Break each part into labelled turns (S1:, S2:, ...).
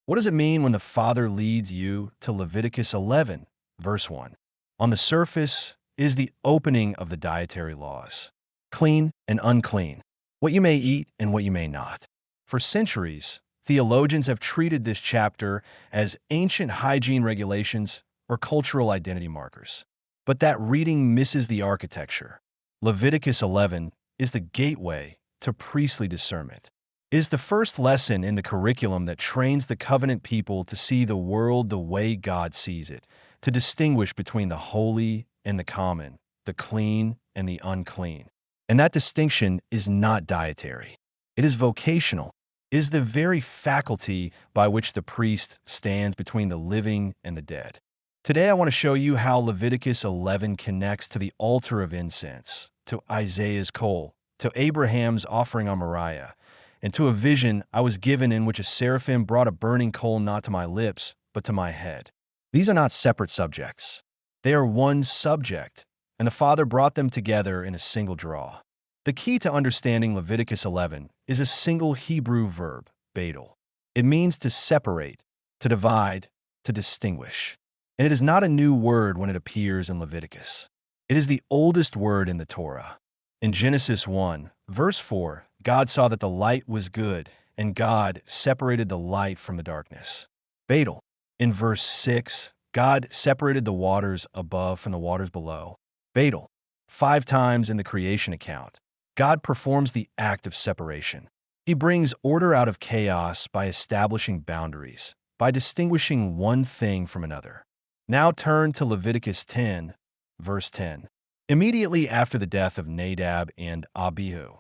S1: What does it mean when the Father leads you to Leviticus 11, verse 1? On the surface is the opening of the dietary laws, clean and unclean, what you may eat and what you may not. For centuries, theologians have treated this chapter as ancient hygiene regulations or cultural identity markers. But that reading misses the architecture. Leviticus 11 is the gateway to priestly discernment. It is the first lesson in the curriculum that trains the covenant people to see the world the way God sees it, to distinguish between the holy and the common, the clean and the unclean. And that distinction is not dietary. It is vocational. It is the very faculty by which the priest stands between the living and the dead. Today I want to show you how Leviticus 11 connects to the altar of incense, to Isaiah's coal, to Abraham's offering on Moriah, and to a vision I was given in which a seraphim brought a burning coal not to my lips, but to my head. These are not separate subjects. They are one subject, and the Father brought them together in a single draw. The key to understanding Leviticus 11 is a single Hebrew verb, Badal. It means to separate, to divide, to distinguish. And it is not a new word when it appears in Leviticus. It is the oldest word in the Torah. In Genesis 1, verse 4, God saw that the light was good, and God separated the light from the darkness. Badal. In verse 6, God separated the waters above from the waters below. Badal. 5 times in the creation account, God performs the act of separation. He brings order out of chaos by establishing boundaries, by distinguishing one thing from another. Now turn to Leviticus 10, verse 10. Immediately after the death of Nadab and Abihu,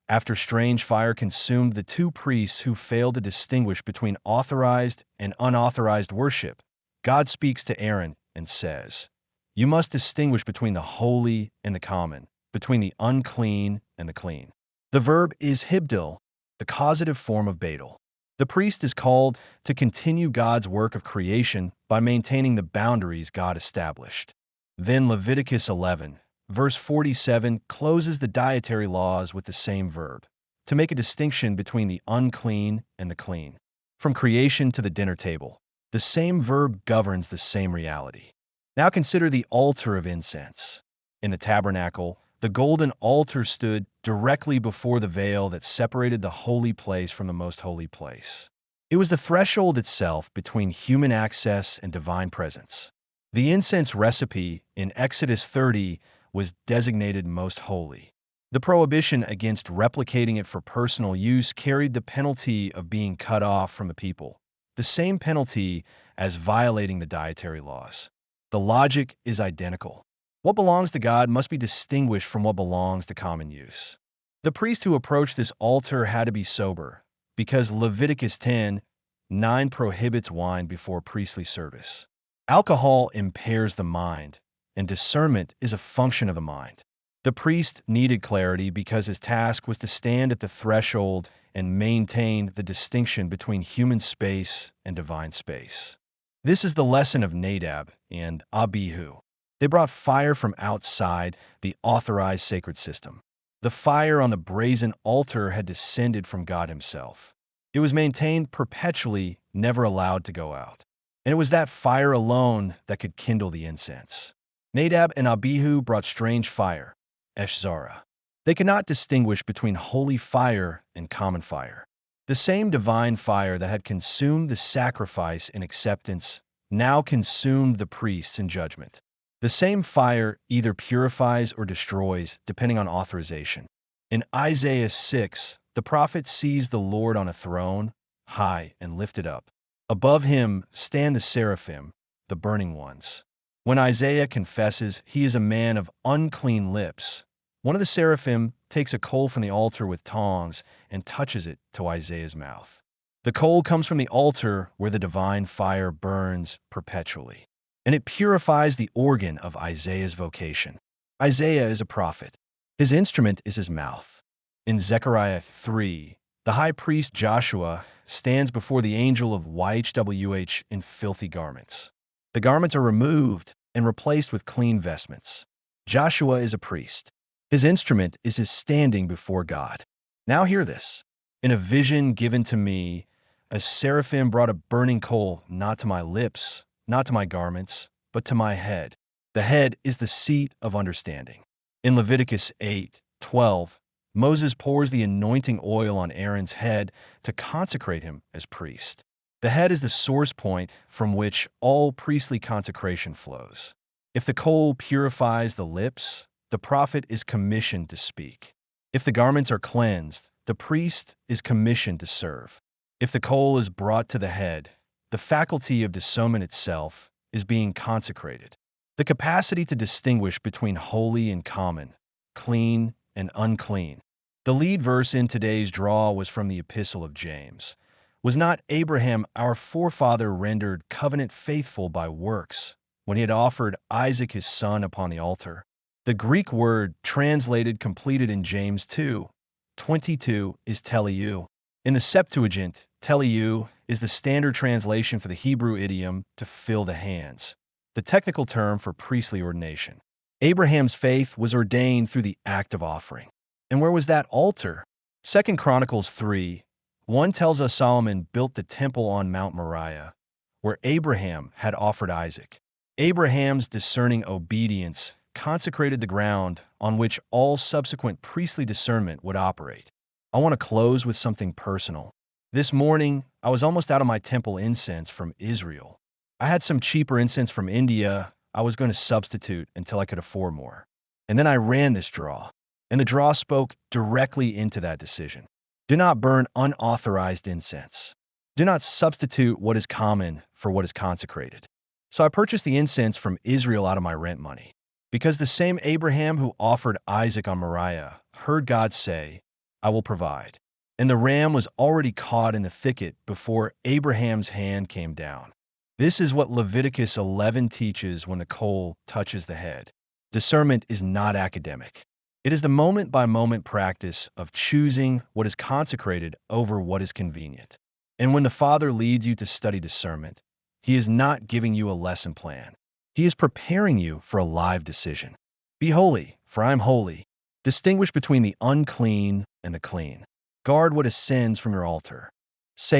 S1: after strange fire consumed the 2 priests who failed to distinguish between authorized and unauthorized worship, God speaks to Aaron and says, "You must distinguish between the holy and the common, between the unclean and the clean." The verb is hibdil, the causative form of Badal. The priest is called to continue God's work of creation by maintaining the boundaries God established. Then Leviticus 11, verse 47 closes the dietary laws with the same verb, to make a distinction between the unclean and the clean. From creation to the dinner table, the same verb governs the same reality. Now consider the altar of incense. In the tabernacle, the golden altar stood directly before the veil that separated the holy place from the most holy place. It was the threshold itself between human access and divine presence. The incense recipe in Exodus 30 was designated most holy. The prohibition against replicating it for personal use carried the penalty of being cut off from the people, the same penalty as violating the dietary laws. The logic is identical. What belongs to God must be distinguished from what belongs to common use. The priest who approached this altar had to be sober, because Leviticus 10:9 prohibits wine before priestly service. Alcohol impairs the mind, and discernment is a function of the mind. The priest needed clarity because his task was to stand at the threshold and maintain the distinction between human space and divine space. This is the lesson of Nadab and Abihu. They brought fire from outside the authorized sacred system. The fire on the brazen altar had descended from God himself. It was maintained perpetually, never allowed to go out. And it was that fire alone that could kindle the incense. Nadab and Abihu brought strange fire, Eshzara. They could not distinguish between holy fire and common fire. The same divine fire that had consumed the sacrifice in acceptance now consumed the priests in judgment. The same fire either purifies or destroys, depending on authorization. In Isaiah 6, the prophet sees the Lord on a throne, high and lifted up. Above him stand the seraphim, the burning ones. When Isaiah confesses he is a man of unclean lips, one of the seraphim takes a coal from the altar with tongs and touches it to Isaiah's mouth. The coal comes from the altar where the divine fire burns perpetually, and it purifies the organ of Isaiah's vocation. Isaiah is a prophet. His instrument is his mouth. In Zechariah 3, the high priest Joshua stands before the angel of YHWH in filthy garments. The garments are removed and replaced with clean vestments. Joshua is a priest. His instrument is his standing before God. Now hear this. In a vision given to me, A seraphim brought a burning coal not to my lips, not to my garments, but to my head. The head is the seat of understanding. In Leviticus 8:12, Moses pours the anointing oil on Aaron's head to consecrate him as priest. The head is the source point from which all priestly consecration flows. If the coal purifies the lips, the prophet is commissioned to speak. If the garments are cleansed, the priest is commissioned to serve. If the coal is brought to the head, the faculty of discernment itself is being consecrated. The capacity to distinguish between holy and common, clean and unclean. The lead verse in today's draw was from the Epistle of James. Was not Abraham, our forefather, rendered covenant faithful by works when he had offered Isaac his son upon the altar? The Greek word translated completed in James 2:22 is teleu. In the Septuagint, teleu is the standard translation for the Hebrew idiom to fill the hands, the technical term for priestly ordination. Abraham's faith was ordained through the act of offering. And where was that altar? 2 Chronicles 3:1 tells us Solomon built the temple on Mount Moriah, where Abraham had offered Isaac. Abraham's discerning obedience consecrated the ground on which all subsequent priestly discernment would operate. I want to close with something personal. This morning, I was almost out of my temple incense from Israel. I had some cheaper incense from India I was going to substitute until I could afford more. And then I ran this draw, and the draw spoke directly into that decision. Do not burn unauthorized incense. Do not substitute what is common for what is consecrated. So I purchased the incense from Israel out of my rent money, because the same Abraham who offered Isaac on Moriah heard God say, "I will provide." And the ram was already caught in the thicket before Abraham's hand came down. This is what Leviticus 11 teaches when the coal touches the head. Discernment is not academic. It is the moment-by-moment practice of choosing what is consecrated over what is convenient. And when the Father leads you to study discernment, He is not giving you a lesson plan. He is preparing you for a live decision. Be holy, for I am holy. Distinguish between the unclean and the clean. Guard what ascends from your altar.